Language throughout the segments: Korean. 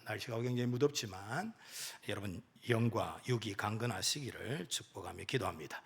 날씨가 굉장히 무덥지만 여러분 영과 육이 강건하시기를 축복하며 기도합니다.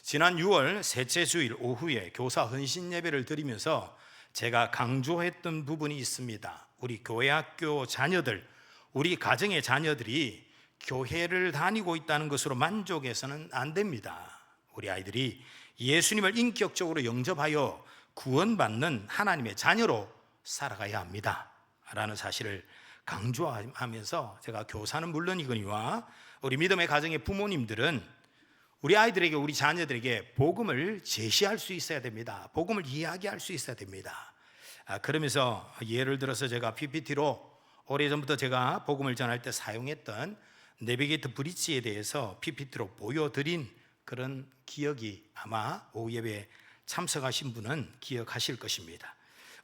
지난 6월 셋째 주일 오후에 교사 헌신 예배를 드리면서 제가 강조했던 부분이 있습니다. 우리 교회학교 자녀들, 우리 가정의 자녀들이 교회를 다니고 있다는 것으로 만족해서는 안 됩니다. 우리 아이들이 예수님을 인격적으로 영접하여 구원받는 하나님의 자녀로 살아가야 합니다 라는 사실을 강조하면서 제가 교사는 물론이거니와 우리 믿음의 가정의 부모님들은 우리 아이들에게, 우리 자녀들에게 복음을 제시할 수 있어야 됩니다. 복음을 이야기할 수 있어야 됩니다. 그러면서 예를 들어서 제가 PPT로 오래전부터 제가 복음을 전할 때 사용했던 내비게이터 브릿지에 대해서 PPT로 보여드린 그런 기억이 아마 오후 예배에 참석하신 분은 기억하실 것입니다.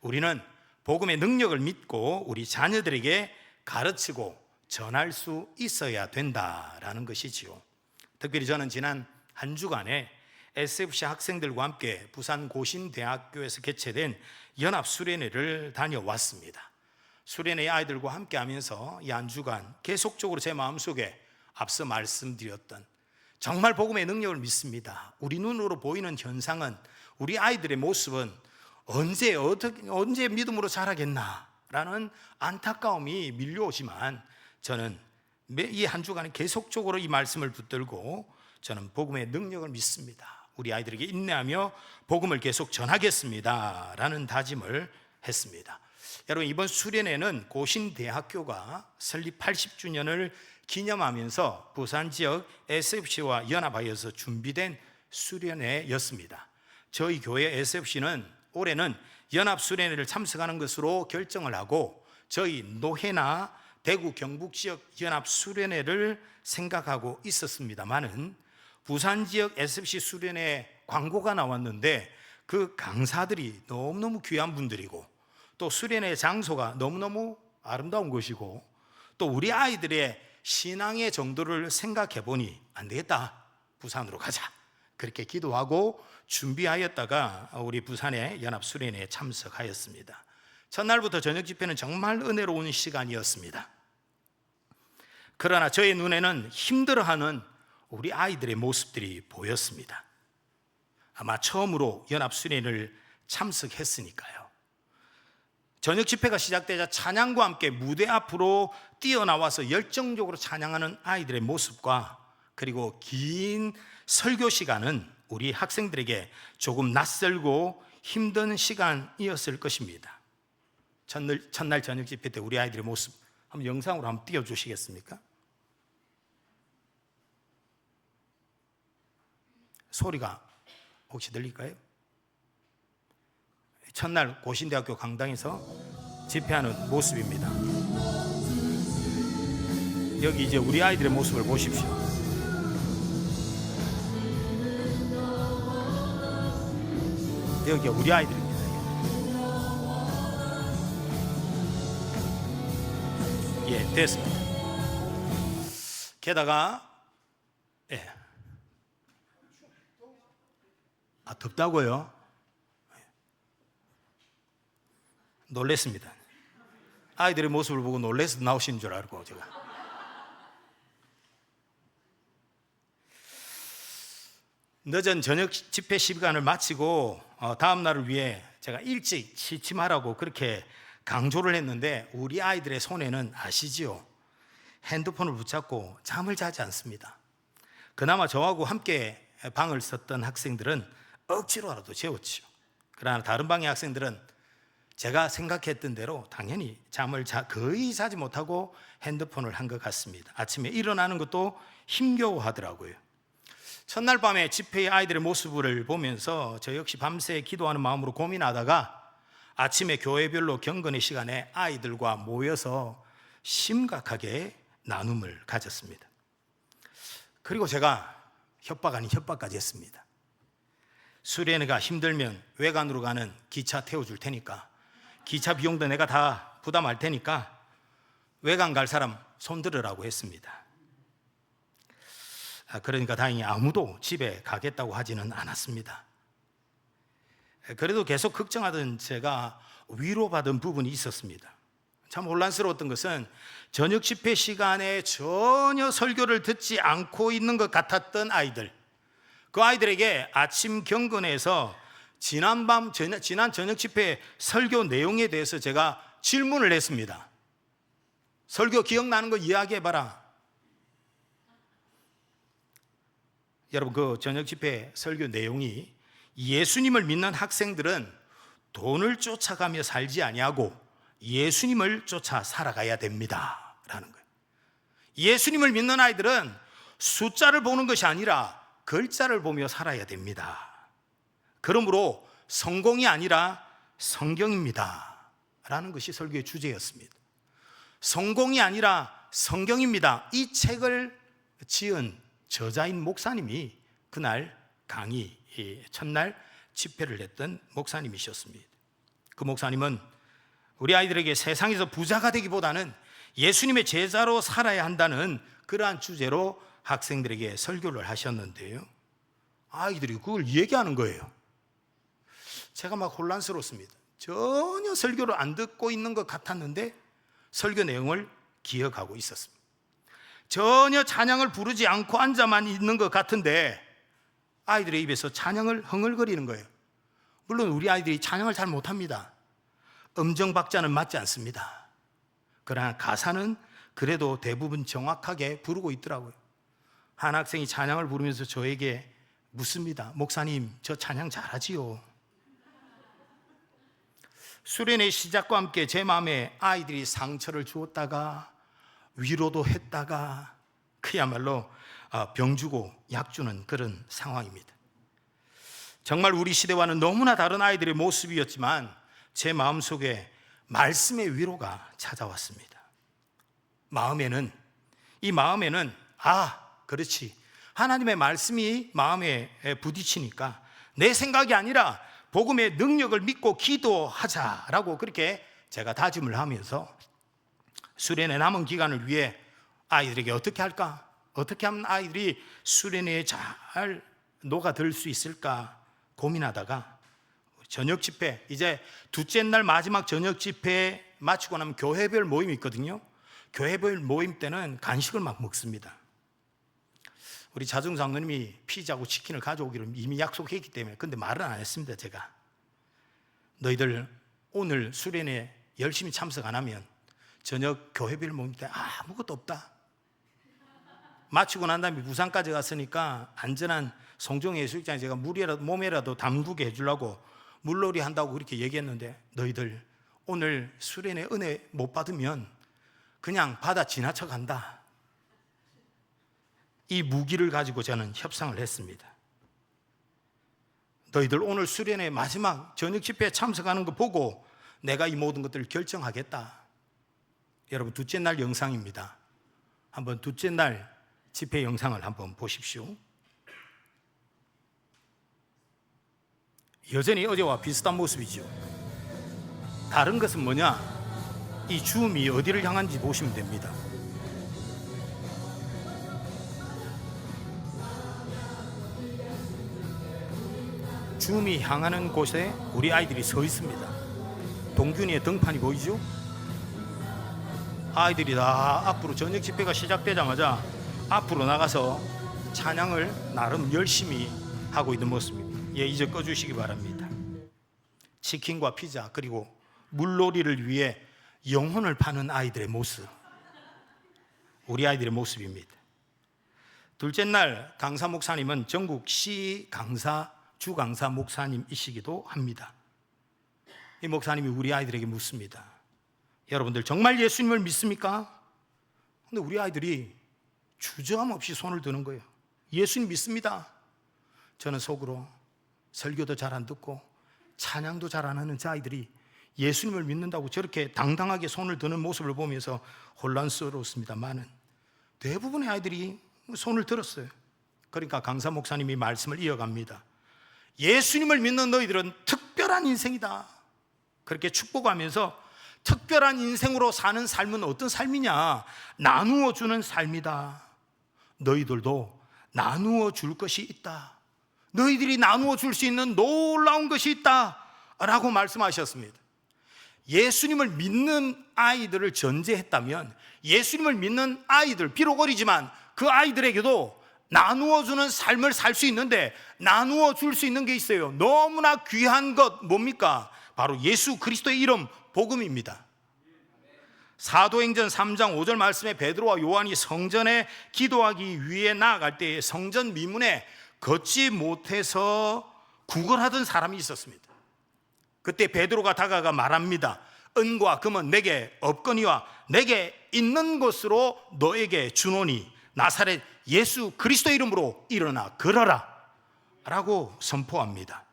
우리는 복음의 능력을 믿고 우리 자녀들에게 가르치고 전할 수 있어야 된다라는 것이지요. 특별히 저는 지난 한 주간에 SFC 학생들과 함께 부산 고신대학교에서 개최된 연합수련회를 다녀왔습니다. 수련회 아이들과 함께 하면서 이 한 주간 계속적으로 제 마음속에 앞서 말씀드렸던 정말 복음의 능력을 믿습니다. 우리 눈으로 보이는 현상은, 우리 아이들의 모습은 언제 믿음으로 자라겠나라는 안타까움이 밀려오지만 저는 이 한 주간에 계속적으로 이 말씀을 붙들고 저는 복음의 능력을 믿습니다. 우리 아이들에게 인내하며 복음을 계속 전하겠습니다 라는 다짐을 했습니다. 여러분, 이번 수련회는 고신대학교가 설립 80주년을 기념하면서 부산 지역 SFC와 연합하여서 준비된 수련회였습니다. 저희 교회 SFC는 올해는 연합수련회를 참석하는 것으로 결정을 하고 저희 노회나 대구 경북 지역 연합수련회를 생각하고 있었습니다만은 부산 지역 SFC 수련회 광고가 나왔는데 그 강사들이 너무너무 귀한 분들이고 또 수련회 장소가 너무너무 아름다운 것이고 또 우리 아이들의 신앙의 정도를 생각해 보니 안 되겠다, 부산으로 가자, 그렇게 기도하고 준비하였다가 우리 부산의 연합수련회에 참석하였습니다. 첫날부터 저녁 집회는 정말 은혜로운 시간이었습니다. 그러나 저의 눈에는 힘들어하는 우리 아이들의 모습들이 보였습니다. 아마 처음으로 연합수련회를 참석했으니까요. 저녁 집회가 시작되자 찬양과 함께 무대 앞으로 뛰어나와서 열정적으로 찬양하는 아이들의 모습과 그리고 긴 설교 시간은 우리 학생들에게 조금 낯설고 힘든 시간이었을 것입니다. 첫날 저녁 집회 때 우리 아이들의 모습 한번 영상으로 한번 띄워주시겠습니까? 소리가 혹시 들릴까요? 첫날 고신대학교 강당에서 집회하는 모습입니다. 여기 이제 우리 아이들의 모습을 보십시오. 여기가 우리 아이들입니다. 예, 됐습니다. 게다가 덥다고요? 놀랬습니다. 아이들의 모습을 보고 놀래서 나오신 줄 알고 제가. 늦은 저녁 집회 시간을 마치고 다음 날을 위해 제가 일찍 취침하라고 그렇게 강조를 했는데 우리 아이들의 손에는 아시지요? 핸드폰을 붙잡고 잠을 자지 않습니다. 그나마 저하고 함께 방을 썼던 학생들은 억지로라도 재웠지요. 그러나 다른 방의 학생들은 제가 생각했던 대로 당연히 잠을 거의 자지 못하고 핸드폰을 한 것 같습니다. 아침에 일어나는 것도 힘겨워하더라고요. 첫날 밤에 집회의 아이들의 모습을 보면서 저 역시 밤새 기도하는 마음으로 고민하다가 아침에 교회별로 경건의 시간에 아이들과 모여서 심각하게 나눔을 가졌습니다. 그리고 제가 협박 아닌 협박까지 했습니다. 수련회가 힘들면 외관으로 가는 기차 태워줄 테니까, 기차 비용도 내가 다 부담할 테니까 외관 갈 사람 손들으라고 했습니다. 그러니까 다행히 아무도 집에 가겠다고 하지는 않았습니다. 그래도 계속 걱정하던 제가 위로받은 부분이 있었습니다. 참 혼란스러웠던 것은 저녁 집회 시간에 전혀 설교를 듣지 않고 있는 것 같았던 아이들, 그 아이들에게 아침 경건에서 지난 저녁 집회 설교 내용에 대해서 제가 질문을 했습니다. 설교 기억나는 거 이야기해봐라. 여러분, 그 저녁 집회 설교 내용이 예수님을 믿는 학생들은 돈을 쫓아가며 살지 아니하고 예수님을 쫓아 살아가야 됩니다 라는 거예요. 예수님을 믿는 아이들은 숫자를 보는 것이 아니라 글자를 보며 살아야 됩니다. 그러므로 성공이 아니라 성경입니다 라는 것이 설교의 주제였습니다. 성공이 아니라 성경입니다. 이 책을 지은 저자인 목사님이 그날 강의 첫날 집회를 했던 목사님이셨습니다. 그 목사님은 우리 아이들에게 세상에서 부자가 되기보다는 예수님의 제자로 살아야 한다는 그러한 주제로 학생들에게 설교를 하셨는데요, 아이들이 그걸 얘기하는 거예요. 제가 막 혼란스럽습니다. 전혀 설교를 안 듣고 있는 것 같았는데 설교 내용을 기억하고 있었습니다. 전혀 찬양을 부르지 않고 앉아만 있는 것 같은데 아이들의 입에서 찬양을 흥얼거리는 거예요. 물론 우리 아이들이 찬양을 잘 못합니다. 음정 박자는 맞지 않습니다. 그러나 가사는 그래도 대부분 정확하게 부르고 있더라고요. 한 학생이 찬양을 부르면서 저에게 묻습니다. 목사님, 저 찬양 잘하지요? 수련의 시작과 함께 제 마음에 아이들이 상처를 주었다가 위로도 했다가 그야말로 병 주고 약 주는 그런 상황입니다. 정말 우리 시대와는 너무나 다른 아이들의 모습이었지만 제 마음속에 말씀의 위로가 찾아왔습니다. 이 마음에는 그렇지, 하나님의 말씀이 마음에 부딪히니까 내 생각이 아니라 복음의 능력을 믿고 기도하자라고 그렇게 제가 다짐을 하면서 수련의 남은 기간을 위해 아이들에게 어떻게 할까? 어떻게 하면 아이들이 수련회에 잘 녹아들 수 있을까 고민하다가 저녁 집회, 이제 둘째 날 마지막 저녁 집회 마치고 나면 교회별 모임이 있거든요. 교회별 모임 때는 간식을 막 먹습니다. 우리 자중 장로님이 피자하고 치킨을 가져오기로 이미 약속했기 때문에, 근데 말은 안 했습니다. 제가 너희들 오늘 수련회 열심히 참석 안 하면 저녁 교회별 모임 때 아무것도 없다. 마치고 난 다음에 부산까지 갔으니까 안전한 송정예수욕장에 제가 물이라도 몸에라도 담그게 해주려고 물놀이 한다고 그렇게 얘기했는데, 너희들 오늘 수련회 은혜 못 받으면 그냥 바다 지나쳐 간다. 이 무기를 가지고 저는 협상을 했습니다. 너희들 오늘 수련회 마지막 저녁 집회에 참석하는 거 보고 내가 이 모든 것들을 결정하겠다. 여러분, 둘째 날 영상입니다. 한번 둘째 날 집회 영상을 한번 보십시오. 여전히 어제와 비슷한 모습이죠. 다른 것은 뭐냐? 이 줌이 어디를 향한지 보시면 됩니다. 줌이 향하는 곳에 우리 아이들이 서 있습니다. 동균이의 등판이 보이죠? 아이들이 다 앞으로 저녁 집회가 시작되자마자 앞으로 나가서 찬양을 나름 열심히 하고 있는 모습입니다. 이제 꺼주시기 바랍니다. 치킨과 피자 그리고 물놀이를 위해 영혼을 파는 아이들의 모습, 우리 아이들의 모습입니다. 둘째 날 강사 목사님은 전국 시 강사, 주 강사 목사님이시기도 합니다. 이 목사님이 우리 아이들에게 묻습니다. 여러분들 정말 예수님을 믿습니까? 근데 우리 아이들이 주저함 없이 손을 드는 거예요. 예수님 믿습니다. 저는 속으로 설교도 잘 안 듣고 찬양도 잘 안 하는 저 아이들이 예수님을 믿는다고 저렇게 당당하게 손을 드는 모습을 보면서 혼란스러웠습니다만은 대부분의 아이들이 손을 들었어요. 그러니까 강사 목사님이 말씀을 이어갑니다. 예수님을 믿는 너희들은 특별한 인생이다. 그렇게 축복하면서 특별한 인생으로 사는 삶은 어떤 삶이냐? 나누어 주는 삶이다. 너희들도 나누어 줄 것이 있다. 너희들이 나누어 줄 수 있는 놀라운 것이 있다 라고 말씀하셨습니다. 예수님을 믿는 아이들을 전제했다면 예수님을 믿는 아이들, 비록 어리지만 그 아이들에게도 나누어주는 삶을 살 수 있는데, 나누어 줄 수 있는 게 있어요. 너무나 귀한 것 뭡니까? 바로 예수 그리스도의 이름, 복음입니다. 사도행전 3장 5절 말씀에 베드로와 요한이 성전에 기도하기 위해 나아갈 때 성전 미문에 걷지 못해서 구걸하던 사람이 있었습니다. 그때 베드로가 다가가 말합니다. 은과 금은 내게 없거니와 내게 있는 것으로 너에게 주노니 나사렛 예수 그리스도 이름으로 일어나 걸어라 라고 선포합니다.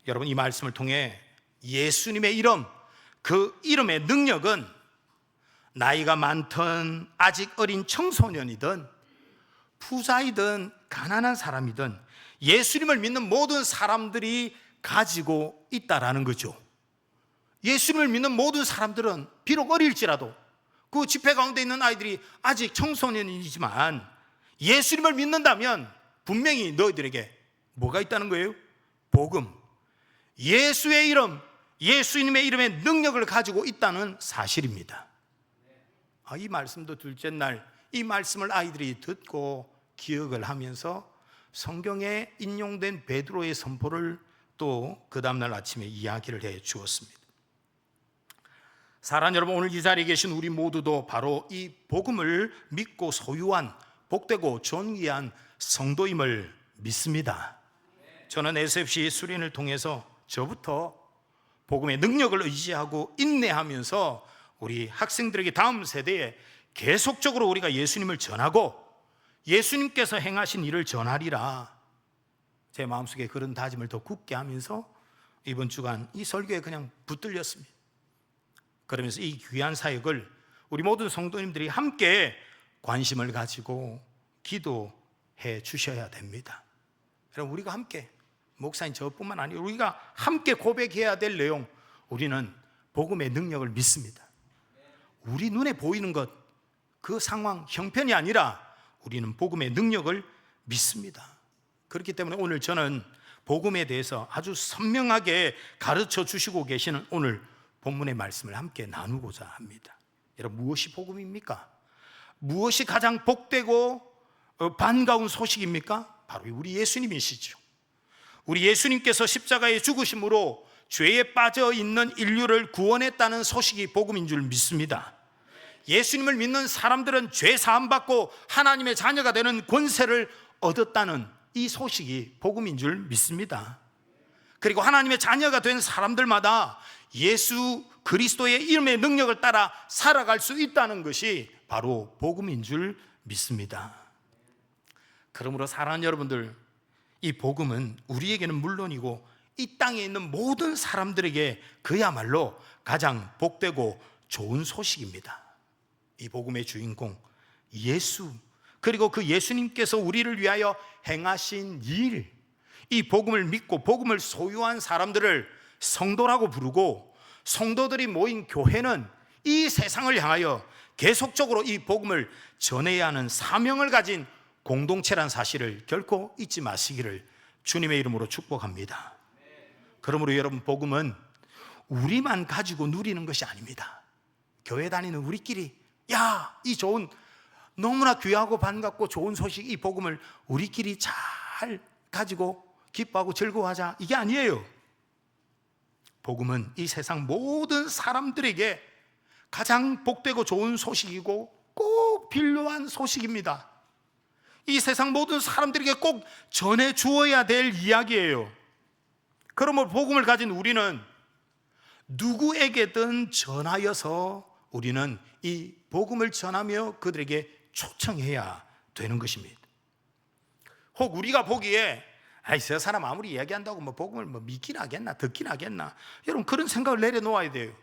여러분, 이 말씀을 통해 예수님의 이름, 그 이름의 능력은 나이가 많든 아직 어린 청소년이든 부자이든 가난한 사람이든 예수님을 믿는 모든 사람들이 가지고 있다라는 거죠. 예수님을 믿는 모든 사람들은 비록 어릴지라도, 그 집회 가운데 있는 아이들이 아직 청소년이지만 예수님을 믿는다면 분명히 너희들에게 뭐가 있다는 거예요? 복음, 예수의 이름, 예수님의 이름의 능력을 가지고 있다는 사실입니다. 이 말씀도 둘째 날 이 말씀을 아이들이 듣고 기억을 하면서 성경에 인용된 베드로의 선포를 또 그 다음날 아침에 이야기를 해 주었습니다. 사랑하는 여러분, 오늘 이 자리에 계신 우리 모두도 바로 이 복음을 믿고 소유한 복되고 존귀한 성도임을 믿습니다. 저는 SFC 수련을 통해서 저부터 복음의 능력을 의지하고 인내하면서 우리 학생들에게, 다음 세대에 계속적으로 우리가 예수님을 전하고 예수님께서 행하신 일을 전하리라, 제 마음속에 그런 다짐을 더 굳게 하면서 이번 주간 이 설교에 그냥 붙들렸습니다. 그러면서 이 귀한 사역을 우리 모든 성도님들이 함께 관심을 가지고 기도해 주셔야 됩니다. 여러분, 우리가 함께, 목사님 저뿐만 아니라 우리가 함께 고백해야 될 내용, 우리는 복음의 능력을 믿습니다. 우리 눈에 보이는 것, 그 상황, 형편이 아니라 우리는 복음의 능력을 믿습니다. 그렇기 때문에 오늘 저는 복음에 대해서 아주 선명하게 가르쳐 주시고 계시는 오늘 본문의 말씀을 함께 나누고자 합니다. 여러분, 무엇이 복음입니까? 무엇이 가장 복되고 반가운 소식입니까? 바로 우리 예수님이시죠. 우리 예수님께서 십자가에 죽으심으로 죄에 빠져 있는 인류를 구원했다는 소식이 복음인 줄 믿습니다. 예수님을 믿는 사람들은 죄 사함 받고 하나님의 자녀가 되는 권세를 얻었다는 이 소식이 복음인 줄 믿습니다. 그리고 하나님의 자녀가 된 사람들마다 예수 그리스도의 이름의 능력을 따라 살아갈 수 있다는 것이 바로 복음인 줄 믿습니다. 그러므로 사랑하는 여러분들, 이 복음은 우리에게는 물론이고 이 땅에 있는 모든 사람들에게 그야말로 가장 복되고 좋은 소식입니다. 이 복음의 주인공 예수, 그리고 그 예수님께서 우리를 위하여 행하신 일, 이 복음을 믿고 복음을 소유한 사람들을 성도라고 부르고, 성도들이 모인 교회는 이 세상을 향하여 계속적으로 이 복음을 전해야 하는 사명을 가진 공동체란 사실을 결코 잊지 마시기를 주님의 이름으로 축복합니다. 그러므로 여러분, 복음은 우리만 가지고 누리는 것이 아닙니다. 교회 다니는 우리끼리, 이 좋은, 너무나 귀하고 반갑고 좋은 소식, 이 복음을 우리끼리 잘 가지고 기뻐하고 즐거워하자, 이게 아니에요. 복음은 이 세상 모든 사람들에게 가장 복되고 좋은 소식이고 꼭 필요한 소식입니다. 이 세상 모든 사람들에게 꼭 전해 주어야 될 이야기예요. 그러므로 복음을 가진 우리는 누구에게든 전하여서 우리는 이 복음을 전하며 그들에게 초청해야 되는 것입니다. 혹 우리가 보기에 저 사람 아무리 이야기한다고 복음을 믿긴 하겠나, 듣긴 하겠나, 여러분, 그런 생각을 내려놓아야 돼요.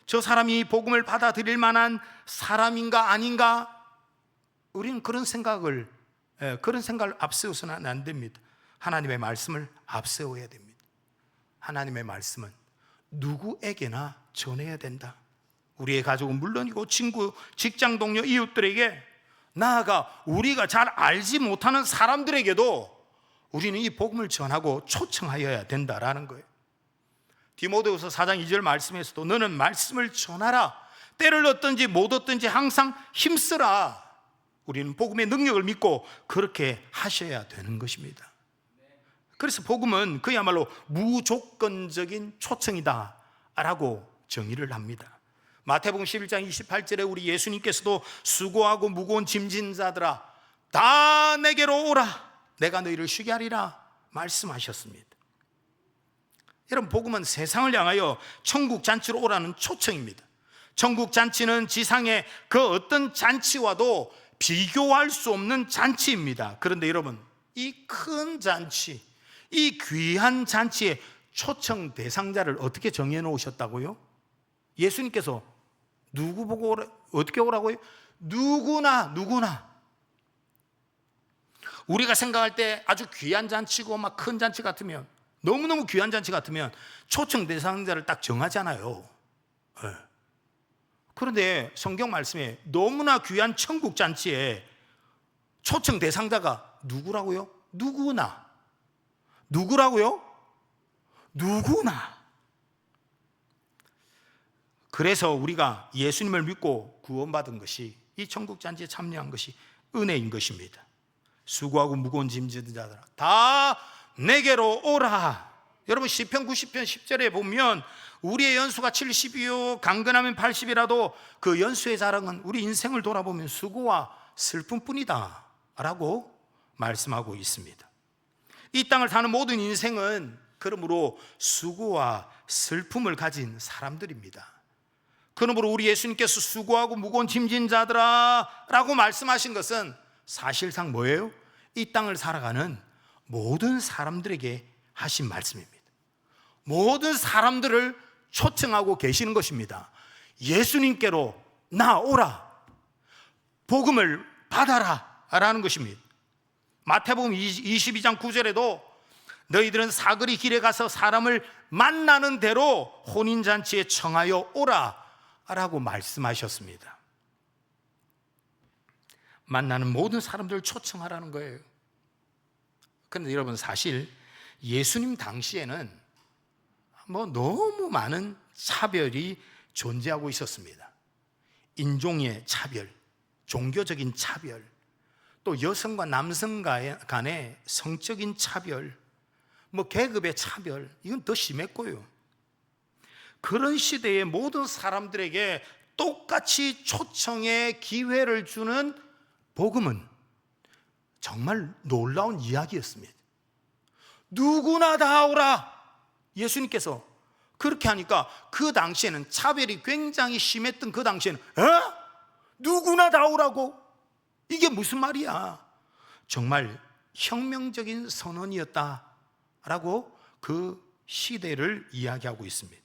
저 사람이 복음을 받아들일 만한 사람인가 아닌가, 우리는 그런 생각을 앞세워서는 안 됩니다. 하나님의 말씀을 앞세워야 됩니다. 하나님의 말씀은 누구에게나 전해야 된다. 우리의 가족은 물론이고 친구, 직장 동료, 이웃들에게, 나아가 우리가 잘 알지 못하는 사람들에게도 우리는 이 복음을 전하고 초청하여야 된다라는 거예요. 디모데후서 4장 2절 말씀에서도 너는 말씀을 전하라. 때를 얻든지 못 얻든지 항상 힘쓰라. 우리는 복음의 능력을 믿고 그렇게 하셔야 되는 것입니다. 그래서 복음은 그야말로 무조건적인 초청이다 라고 정의를 합니다. 마태복음 11장 28절에 우리 예수님께서도 수고하고 무거운 짐진 자들아 다 내게로 오라. 내가 너희를 쉬게 하리라 말씀하셨습니다. 여러분, 복음은 세상을 향하여 천국 잔치로 오라는 초청입니다. 천국 잔치는 지상의 그 어떤 잔치와도 비교할 수 없는 잔치입니다. 그런데 여러분, 이 큰 잔치, 이 귀한 잔치의 초청 대상자를 어떻게 정해 놓으셨다고요? 예수님께서 누구 보고 어떻게 오라고요? 누구나. 우리가 생각할 때 아주 귀한 잔치고 막 큰 잔치 같으면, 너무너무 귀한 잔치 같으면 초청 대상자를 딱 정하잖아요. 네. 그런데 성경 말씀에 너무나 귀한 천국 잔치에 초청 대상자가 누구라고요? 누구라고요? 누구나. 그래서 우리가 예수님을 믿고 구원받은 것이, 이 천국 잔치에 참여한 것이 은혜인 것입니다. 수고하고 무거운 짐진 자들아 다 내게로 오라. 여러분, 시편 90편 10절에 보면 우리의 연수가 70이요 강건하면 80이라도 그 연수의 자랑은 우리 인생을 돌아보면 수고와 슬픔뿐이다 라고 말씀하고 있습니다. 이 땅을 사는 모든 인생은 그러므로 수고와 슬픔을 가진 사람들입니다. 그러므로 우리 예수님께서 수고하고 무거운 짐진 자들아 라고 말씀하신 것은 사실상 뭐예요? 이 땅을 살아가는 모든 사람들에게 하신 말씀입니다. 모든 사람들을 초청하고 계시는 것입니다. 예수님께로 나오라, 복음을 받아라 라는 것입니다. 마태복음 22장 9절에도 너희들은 사거리 길에 가서 사람을 만나는 대로 혼인잔치에 청하여 오라 라고 말씀하셨습니다. 만나는 모든 사람들을 초청하라는 거예요. 그런데 여러분, 사실 예수님 당시에는 너무 많은 차별이 존재하고 있었습니다. 인종의 차별, 종교적인 차별, 또 여성과 남성 간의 성적인 차별, 계급의 차별, 이건 더 심했고요. 그런 시대의 모든 사람들에게 똑같이 초청의 기회를 주는 복음은 정말 놀라운 이야기였습니다. 누구나 다 오라. 예수님께서 그렇게 하니까 그 당시에는 차별이 굉장히 심했던 그 당시에는 누구나 다 오라고? 이게 무슨 말이야? 정말 혁명적인 선언이었다라고 그 시대를 이야기하고 있습니다.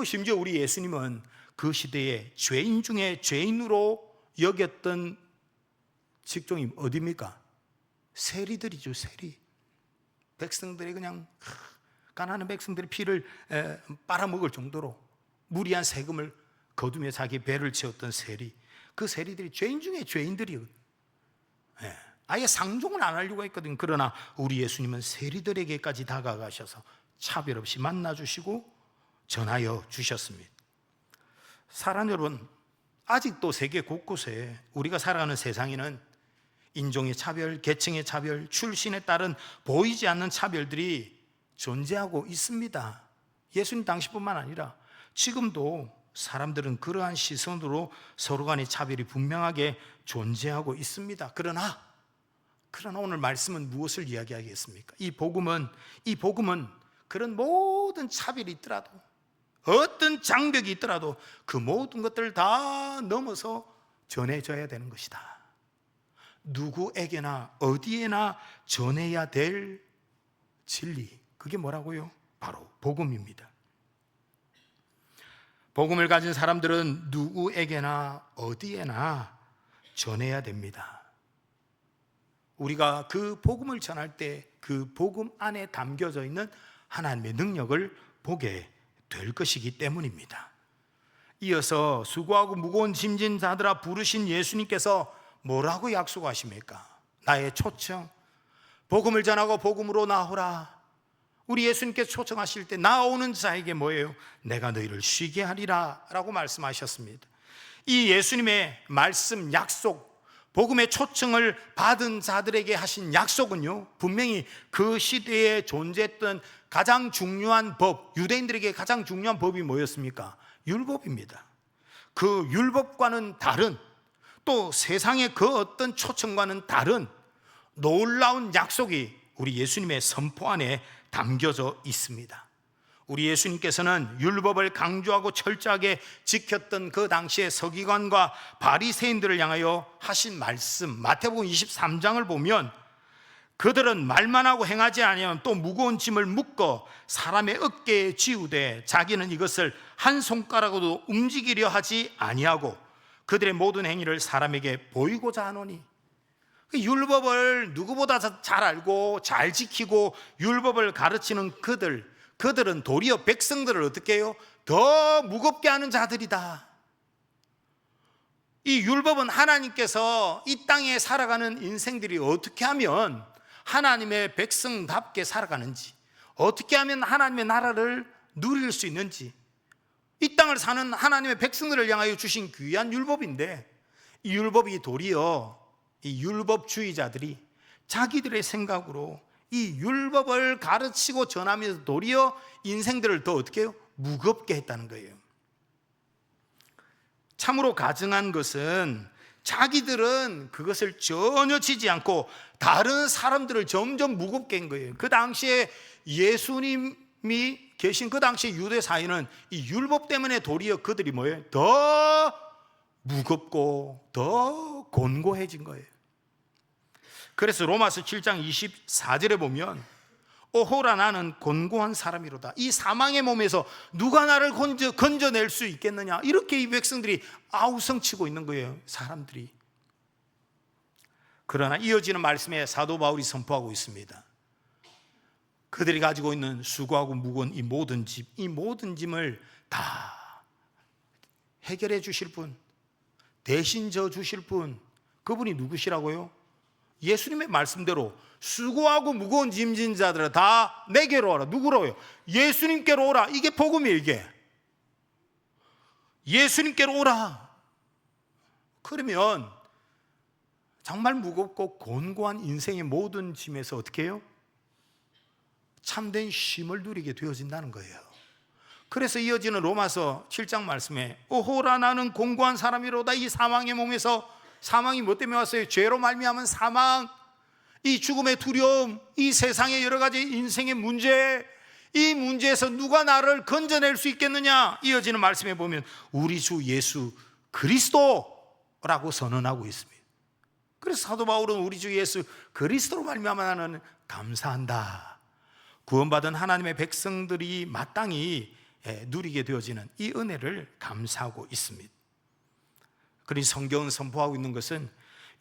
심지어 우리 예수님은 그 시대에 죄인 중에 죄인으로 여겼던 직종이 어디입니까? 세리들이죠. 세리. 백성들이 그냥 가난한 백성들의 피를 빨아먹을 정도로 무리한 세금을 거두며 자기 배를 채웠던 세리. 그 세리들이 죄인 중에 죄인들이에요. 아예 상종을 안 하려고 했거든요. 그러나 우리 예수님은 세리들에게까지 다가가셔서 차별 없이 만나주시고 전하여 주셨습니다. 사랑 여러분, 아직도 세계 곳곳에 우리가 살아가는 세상에는 인종의 차별, 계층의 차별, 출신에 따른 보이지 않는 차별들이 존재하고 있습니다. 예수님 당시뿐만 아니라 지금도 사람들은 그러한 시선으로 서로 간의 차별이 분명하게 존재하고 있습니다. 그러나 오늘 말씀은 무엇을 이야기하겠습니까? 이 복음은 그런 모든 차별이 있더라도, 어떤 장벽이 있더라도 그 모든 것들을 다 넘어서 전해져야 되는 것이다. 누구에게나 어디에나 전해야 될 진리, 그게 뭐라고요? 바로 복음입니다. 복음을 가진 사람들은 누구에게나 어디에나 전해야 됩니다. 우리가 그 복음을 전할 때 그 복음 안에 담겨져 있는 하나님의 능력을 보게 될 것이기 때문입니다. 이어서 수고하고 무거운 짐진 자들아 부르신 예수님께서 뭐라고 약속하십니까? 나의 초청, 복음을 전하고 복음으로 나오라. 우리 예수님께서 초청하실 때 나오는 자에게 뭐예요? 내가 너희를 쉬게 하리라 라고 말씀하셨습니다. 이 예수님의 말씀, 약속, 복음의 초청을 받은 자들에게 하신 약속은요, 분명히 그 시대에 존재했던 가장 중요한 법, 유대인들에게 가장 중요한 법이 뭐였습니까? 율법입니다. 그 율법과는 다른, 또 세상의 그 어떤 초청과는 다른 놀라운 약속이 우리 예수님의 선포 안에 담겨져 있습니다. 우리 예수님께서는 율법을 강조하고 철저하게 지켰던 그 당시의 서기관과 바리새인들을 향하여 하신 말씀, 마태복음 23장을 보면 그들은 말만 하고 행하지 아니하면 또 무거운 짐을 묶어 사람의 어깨에 지우되 자기는 이것을 한 손가락으로도 움직이려 하지 아니하고 그들의 모든 행위를 사람에게 보이고자 하노니, 율법을 누구보다 잘 알고 잘 지키고 율법을 가르치는 그들은 도리어 백성들을 어떻게 해요? 더 무겁게 하는 자들이다. 이 율법은 하나님께서 이 땅에 살아가는 인생들이 어떻게 하면 하나님의 백성답게 살아가는지, 어떻게 하면 하나님의 나라를 누릴 수 있는지, 이 땅을 사는 하나님의 백성들을 향하여 주신 귀한 율법인데, 이 율법이 도리어 이 율법주의자들이 자기들의 생각으로 이 율법을 가르치고 전하면서 도리어 인생들을 더 어떻게 해요? 무겁게 했다는 거예요. 참으로 가증한 것은 자기들은 그것을 전혀 지지 않고 다른 사람들을 점점 무겁게 한 거예요. 그 당시에 예수님이 계신 그 당시 유대 사회는 이 율법 때문에 도리어 그들이 뭐예요? 더 무겁고 더 곤고해진 거예요. 그래서 로마서 7장 24절에 보면 오호라 나는 곤고한 사람이로다. 이 사망의 몸에서 누가 나를 건져낼 수 있겠느냐, 이렇게 이 백성들이 아우성치고 있는 거예요, 사람들이. 그러나 이어지는 말씀에 사도 바울이 선포하고 있습니다. 그들이 가지고 있는 수고하고 무거운 이 모든 짐을 다 해결해 주실 분, 대신 져 주실 분, 그분이 누구시라고요? 예수님의 말씀대로 수고하고 무거운 짐진 자들아 다 내게로 오라. 누구로요? 예수님께로 오라. 이게 복음이에요. 이게 예수님께로 오라. 그러면 정말 무겁고 곤고한 인생의 모든 짐에서 어떻게 해요? 참된 쉼을 누리게 되어진다는 거예요. 그래서 이어지는 로마서 7장 말씀에 오호라 나는 곤고한 사람이로다. 이 사망의 몸에서, 사망이 뭐 때문에 왔어요? 죄로 말미암은 사망, 이 죽음의 두려움, 이 세상의 여러 가지 인생의 문제, 이 문제에서 누가 나를 건져낼 수 있겠느냐? 이어지는 말씀에 보면 우리 주 예수 그리스도라고 선언하고 있습니다. 그래서 사도 바울은 우리 주 예수 그리스도로 말미암아 나는 감사한다. 구원받은 하나님의 백성들이 마땅히 누리게 되어지는 이 은혜를 감사하고 있습니다. 그러니 성경은 선포하고 있는 것은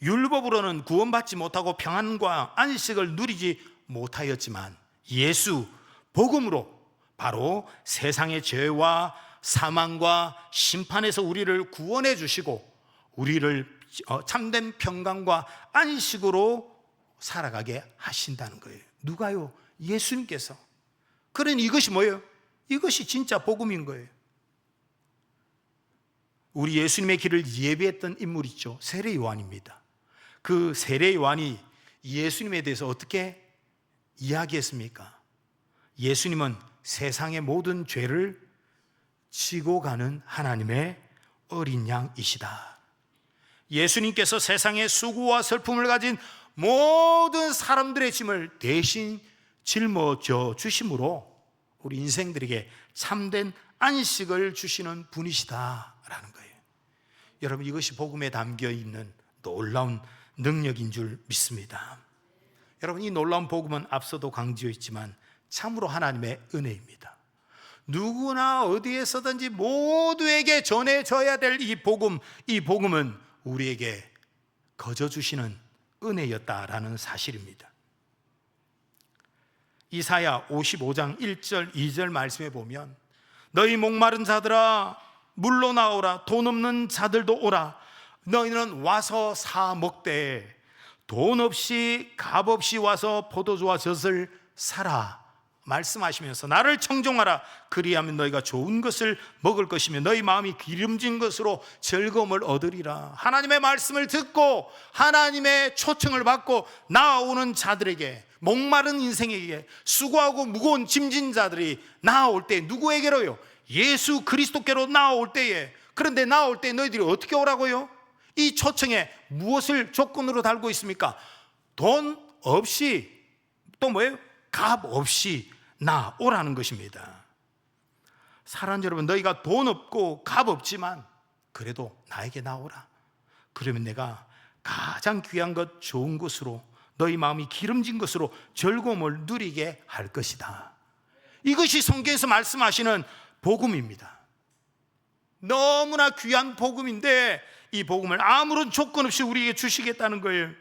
율법으로는 구원받지 못하고 평안과 안식을 누리지 못하였지만 예수 복음으로 바로 세상의 죄와 사망과 심판에서 우리를 구원해 주시고 우리를 참된 평강과 안식으로 살아가게 하신다는 거예요. 누가요? 예수님께서. 그러니 이것이 뭐예요? 이것이 진짜 복음인 거예요. 우리 예수님의 길을 예비했던 인물이 있죠. 세례 요한입니다. 그 세례 요한이 예수님에 대해서 어떻게 이야기했습니까? 예수님은 세상의 모든 죄를 지고 가는 하나님의 어린 양이시다. 예수님께서 세상의 수고와 슬픔을 가진 모든 사람들의 짐을 대신 짊어져 주심으로 우리 인생들에게 참된 안식을 주시는 분이시다라는 거예요. 여러분, 이것이 복음에 담겨 있는 놀라운 능력인 줄 믿습니다. 여러분, 이 놀라운 복음은 앞서도 강조했지만 참으로 하나님의 은혜입니다. 누구나 어디에서든지 모두에게 전해져야 될 이 복음은 우리에게 거저 주시는 은혜였다라는 사실입니다. 이사야 55장 1절 2절 말씀에 보면 너희 목마른 자들아 물로 나오라. 돈 없는 자들도 오라. 너희는 와서 사 먹되 돈 없이 값 없이 와서 포도주와 젖을 사라 말씀하시면서 나를 청종하라. 그리하면 너희가 좋은 것을 먹을 것이며 너희 마음이 기름진 것으로 즐거움을 얻으리라. 하나님의 말씀을 듣고 하나님의 초청을 받고 나아오는 자들에게, 목마른 인생에게, 수고하고 무거운 짐진 자들이 나아올 때 누구에게로요? 예수 그리스도께로 나아올 때에. 그런데 나아올 때 너희들이 어떻게 오라고요? 이 초청에 무엇을 조건으로 달고 있습니까? 돈 없이, 또 뭐예요? 값 없이 나오라는 것입니다. 사랑하는 여러분, 너희가 돈 없고 값 없지만 그래도 나에게 나오라. 그러면 내가 가장 귀한 것, 좋은 것으로, 너희 마음이 기름진 것으로 즐거움을 누리게 할 것이다. 이것이 성경에서 말씀하시는 복음입니다. 너무나 귀한 복음인데 이 복음을 아무런 조건 없이 우리에게 주시겠다는 거예요.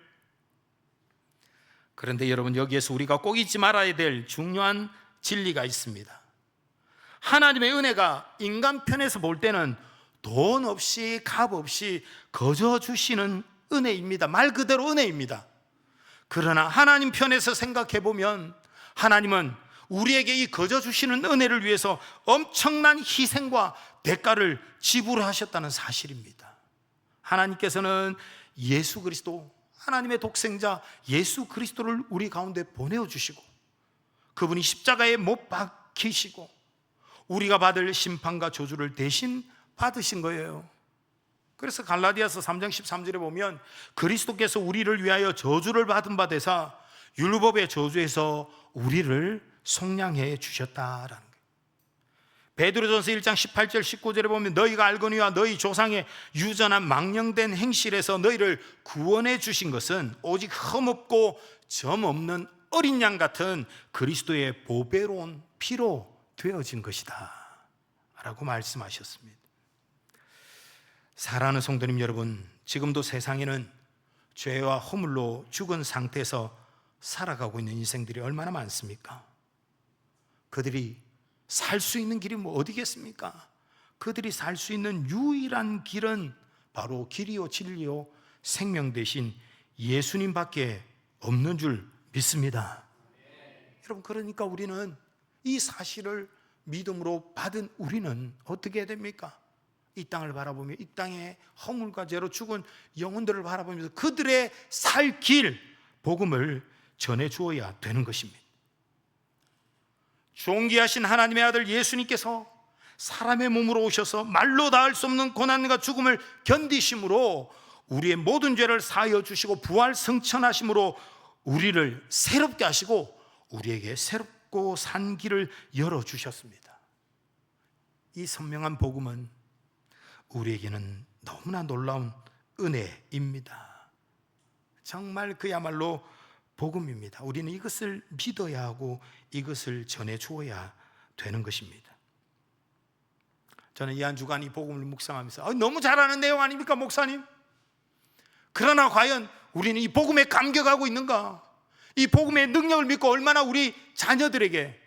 그런데 여러분, 여기에서 우리가 꼭 잊지 말아야 될 중요한 진리가 있습니다. 하나님의 은혜가 인간 편에서 볼 때는 돈 없이 값 없이 거저 주시는 은혜입니다. 말 그대로 은혜입니다. 그러나 하나님 편에서 생각해 보면 하나님은 우리에게 이 거저 주시는 은혜를 위해서 엄청난 희생과 대가를 지불하셨다는 사실입니다. 하나님께서는 예수 그리스도, 하나님의 독생자 예수 그리스도를 우리 가운데 보내주시고 그분이 십자가에 못 박히시고 우리가 받을 심판과 저주를 대신 받으신 거예요. 그래서 갈라디아서 3장 13절에 보면 그리스도께서 우리를 위하여 저주를 받은 바 되사 율법의 저주에서 우리를 속량해 주셨다라는 거예요. 베드로전서 1장 18절 19절에 보면 너희가 알거니와 너희 조상의 유전한 망령된 행실에서 너희를 구원해 주신 것은 오직 흠없고 점 없는 어린 양 같은 그리스도의 보배로운 피로 되어진 것이다 라고 말씀하셨습니다. 사랑하는 성도님 여러분, 지금도 세상에는 죄와 허물로 죽은 상태에서 살아가고 있는 인생들이 얼마나 많습니까? 그들이 살 수 있는 길이 뭐 어디겠습니까? 그들이 살 수 있는 유일한 길은 바로 길이요 진리요 생명 대신 예수님밖에 없는 줄 믿습니다. 여러분, 그러니까 우리는 이 사실을 믿음으로 받은 우리는 어떻게 해야 됩니까? 이 땅을 바라보며 이 땅의 허물과 죄로 죽은 영혼들을 바라보면서 그들의 살 길, 복음을 전해 주어야 되는 것입니다. 존귀하신 하나님의 아들 예수님께서 사람의 몸으로 오셔서 말로 닿을 수 없는 고난과 죽음을 견디심으로 우리의 모든 죄를 사하여 주시고 부활 승천하심으로 우리를 새롭게 하시고 우리에게 새롭고 산 길을 열어주셨습니다. 이 선명한 복음은 우리에게는 너무나 놀라운 은혜입니다. 정말 그야말로 복음입니다. 우리는 이것을 믿어야 하고 이것을 전해 주어야 되는 것입니다. 저는 이 한 주간 이 복음을 묵상하면서 너무 잘하는 내용 아닙니까, 목사님? 그러나 과연 우리는 이 복음에 감격하고 있는가? 이 복음의 능력을 믿고 얼마나 우리 자녀들에게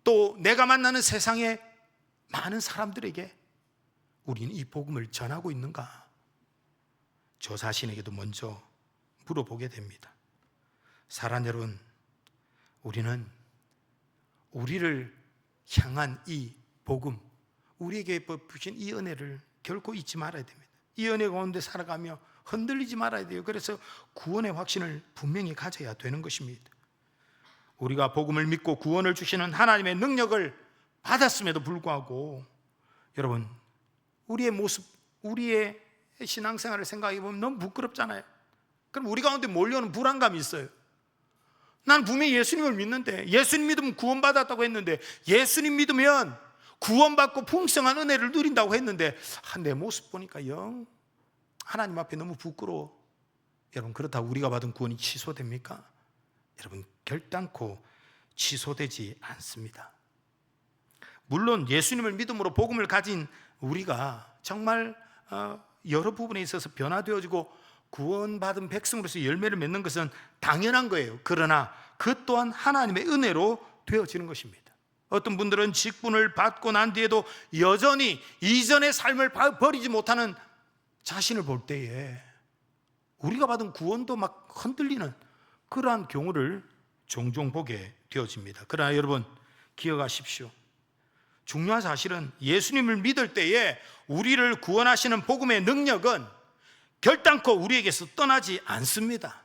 또 내가 만나는 세상의 많은 사람들에게 우리는 이 복음을 전하고 있는가? 저 자신에게도 먼저 물어보게 됩니다. 사랑하는 여러분, 우리는 우리를 향한 이 복음, 우리에게 베푸신 이 은혜를 결코 잊지 말아야 됩니다. 이 은혜 가운데 살아가며 흔들리지 말아야 돼요. 그래서 구원의 확신을 분명히 가져야 되는 것입니다. 우리가 복음을 믿고 구원을 주시는 하나님의 능력을 받았음에도 불구하고 여러분, 우리의 모습, 우리의 신앙생활을 생각해 보면 너무 부끄럽잖아요. 그럼 우리 가운데 몰려오는 불안감이 있어요. 난 분명히 예수님을 믿는데, 예수님 믿으면 구원받았다고 했는데, 예수님 믿으면 구원받고 풍성한 은혜를 누린다고 했는데 내 모습 보니까 영 하나님 앞에 너무 부끄러워. 여러분, 그렇다고 우리가 받은 구원이 취소됩니까? 여러분, 결단코 취소되지 않습니다. 물론 예수님을 믿음으로 복음을 가진 우리가 정말 여러 부분에 있어서 변화되어지고 구원받은 백성으로서 열매를 맺는 것은 당연한 거예요. 그러나 그 또한 하나님의 은혜로 되어지는 것입니다. 어떤 분들은 직분을 받고 난 뒤에도 여전히 이전의 삶을 버리지 못하는 자신을 볼 때에 우리가 받은 구원도 막 흔들리는 그러한 경우를 종종 보게 되어집니다. 그러나 여러분, 기억하십시오. 중요한 사실은 예수님을 믿을 때에 우리를 구원하시는 복음의 능력은 결단코 우리에게서 떠나지 않습니다.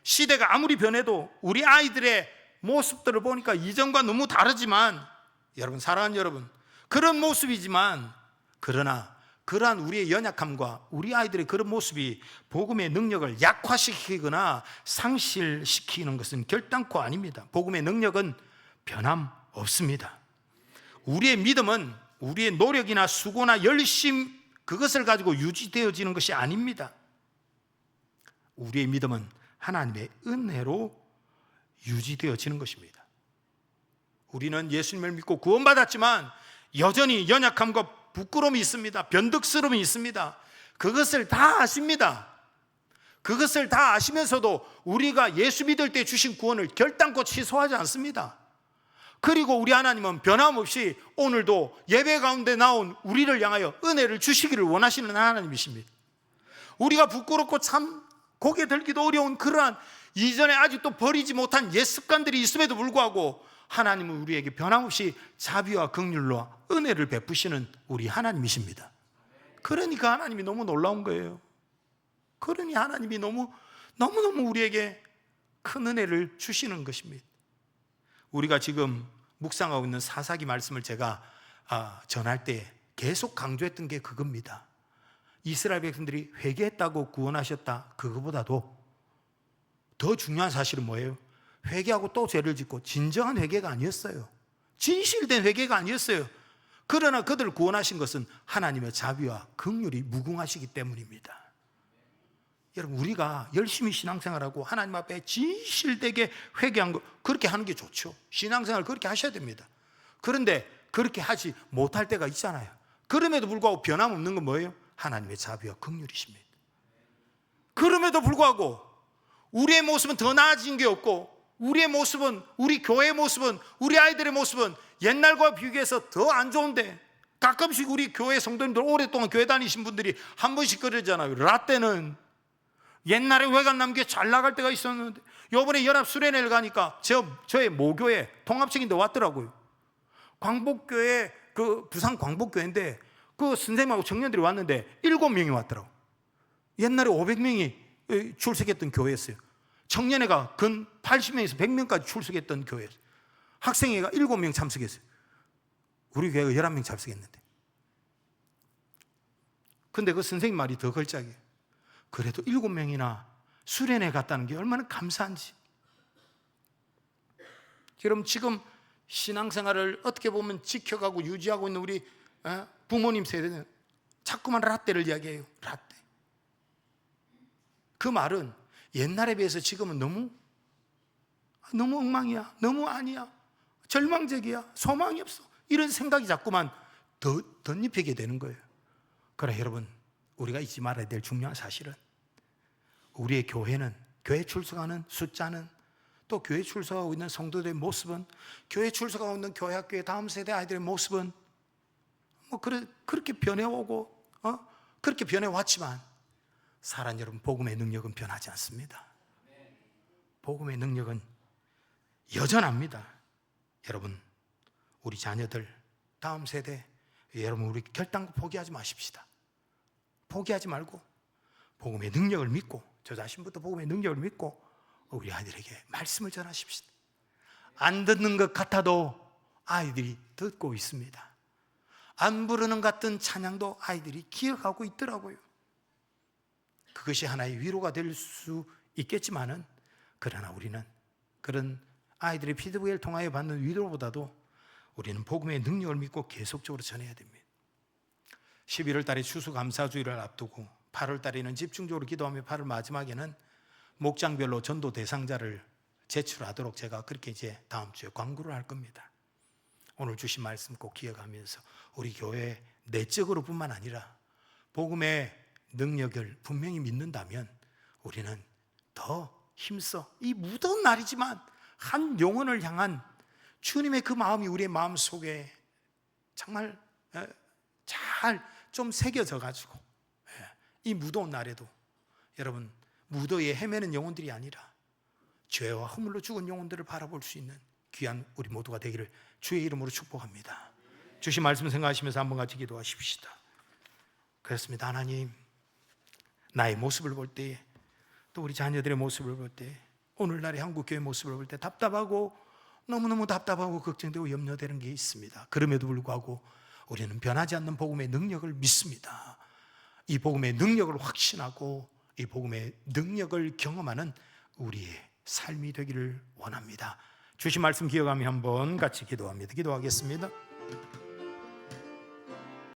시대가 아무리 변해도 우리 아이들의 모습들을 보니까 이전과 너무 다르지만, 여러분, 사랑하는 여러분, 그런 모습이지만, 그러나 그러한 우리의 연약함과 우리 아이들의 그런 모습이 복음의 능력을 약화시키거나 상실시키는 것은 결단코 아닙니다. 복음의 능력은 변함없습니다. 우리의 믿음은 우리의 노력이나 수고나 열심, 그것을 가지고 유지되어지는 것이 아닙니다. 우리의 믿음은 하나님의 은혜로 유지되어지는 것입니다. 우리는 예수님을 믿고 구원받았지만 여전히 연약함과 부끄러움이 있습니다. 변덕스러움이 있습니다. 그것을 다 아십니다. 그것을 다 아시면서도 우리가 예수 믿을 때 주신 구원을 결단코 취소하지 않습니다. 그리고 우리 하나님은 변함없이 오늘도 예배 가운데 나온 우리를 향하여 은혜를 주시기를 원하시는 하나님이십니다. 우리가 부끄럽고 참 고개 들기도 어려운 그러한 이전에 아직도 버리지 못한 옛 습관들이 있음에도 불구하고 하나님은 우리에게 변함없이 자비와 긍휼로 은혜를 베푸시는 우리 하나님이십니다. 그러니까 하나님이 너무 놀라운 거예요. 그러니 하나님이 너무너무 우리에게 큰 은혜를 주시는 것입니다. 우리가 지금 묵상하고 있는 사사기 말씀을 제가 전할 때 계속 강조했던 게 그겁니다. 이스라엘 백성들이 회개했다고 구원하셨다. 그거보다도 더 중요한 사실은 뭐예요? 회개하고 또 죄를 짓고 진정한 회개가 아니었어요. 진실된 회개가 아니었어요. 그러나 그들을 구원하신 것은 하나님의 자비와 긍휼이 무궁하시기 때문입니다. 여러분, 우리가 열심히 신앙생활하고 하나님 앞에 진실되게 회개한 거, 그렇게 하는 게 좋죠. 신앙생활 그렇게 하셔야 됩니다. 그런데 그렇게 하지 못할 때가 있잖아요. 그럼에도 불구하고 변함없는 건 뭐예요? 하나님의 자비와 긍휼이십니다. 그럼에도 불구하고 우리의 모습은 더 나아진 게 없고, 우리의 모습은, 우리 교회의 모습은, 우리 아이들의 모습은 옛날과 비교해서 더 안 좋은데, 가끔씩 우리 교회 성도님들, 오랫동안 교회 다니신 분들이 한 번씩 그러잖아요. 라떼는 옛날에 외관 남게 잘 나갈 때가 있었는데, 요번에 연합 수련회를 가니까 저의 모교회 통합식인데 왔더라고요. 광복교회, 그 부산 광복교회인데 그 선생님하고 청년들이 왔는데 7명이 왔더라고. 옛날에 500명이 출석했던 교회였어요. 청년회가 근 80명에서 100명까지 출석했던 교회였어요. 학생회가 7명 참석했어요. 우리 교회가 11명 참석했는데. 근데 그 선생님 말이 더 걸작이에요. 그래도 7명이나 수련회 갔다는 게 얼마나 감사한지. 여러분, 지금 신앙생활을 어떻게 보면 지켜가고 유지하고 있는 우리 부모님 세대는 자꾸만 라떼를 이야기해요. 라떼. 그 말은 옛날에 비해서 지금은 너무 엉망이야, 너무 아니야, 절망적이야, 소망이 없어, 이런 생각이 자꾸만 덧입히게 되는 거예요. 그러나 여러분, 우리가 잊지 말아야 될 중요한 사실은 우리의 교회는, 교회 출석하는 숫자는, 또 교회 출석하고 있는 성도들의 모습은, 교회 출석하고 있는 교회 학교의 다음 세대 아이들의 모습은 그렇게 변해오고 그렇게 변해왔지만, 사랑 여러분, 복음의 능력은 변하지 않습니다. 복음의 능력은 여전합니다. 여러분, 우리 자녀들, 다음 세대, 여러분, 우리 결단코 포기하지 마십시다. 포기하지 말고 복음의 능력을 믿고, 저 자신부터 복음의 능력을 믿고 우리 아이들에게 말씀을 전하십시다. 안 듣는 것 같아도 아이들이 듣고 있습니다. 안 부르는 것 같은 찬양도 아이들이 기억하고 있더라고요. 그것이 하나의 위로가 될 수 있겠지만은, 그러나 우리는 그런 아이들의 피드백을 통하여 받는 위로보다도 우리는 복음의 능력을 믿고 계속적으로 전해야 됩니다. 11월 달에 추수감사주의를 앞두고 8월 달에는 집중적으로 기도하며 8월 마지막에는 목장별로 전도 대상자를 제출하도록 제가 그렇게 이제 다음 주에 광고를 할 겁니다. 오늘 주신 말씀 꼭 기억하면서 우리 교회 내적으로 뿐만 아니라 복음의 능력을 분명히 믿는다면 우리는 더 힘써, 이 무더운 날이지만 한 영혼을 향한 주님의 그 마음이 우리의 마음 속에 정말 잘 좀 새겨져 가지고, 이 무더운 날에도 여러분, 무더위에 헤매는 영혼들이 아니라 죄와 허물로 죽은 영혼들을 바라볼 수 있는 귀한 우리 모두가 되기를 주의 이름으로 축복합니다. 주신 말씀 생각하시면서 한번 같이 기도하십시다. 그렇습니다. 하나님, 나의 모습을 볼 때, 또 우리 자녀들의 모습을 볼 때, 오늘날의 한국교회 모습을 볼 때 답답하고 너무너무 답답하고 걱정되고 염려되는 게 있습니다. 그럼에도 불구하고 우리는 변하지 않는 복음의 능력을 믿습니다. 이 복음의 능력을 확신하고 이 복음의 능력을 경험하는 우리의 삶이 되기를 원합니다. 주신 말씀 기억하며 한번 같이 기도합니다. 기도하겠습니다.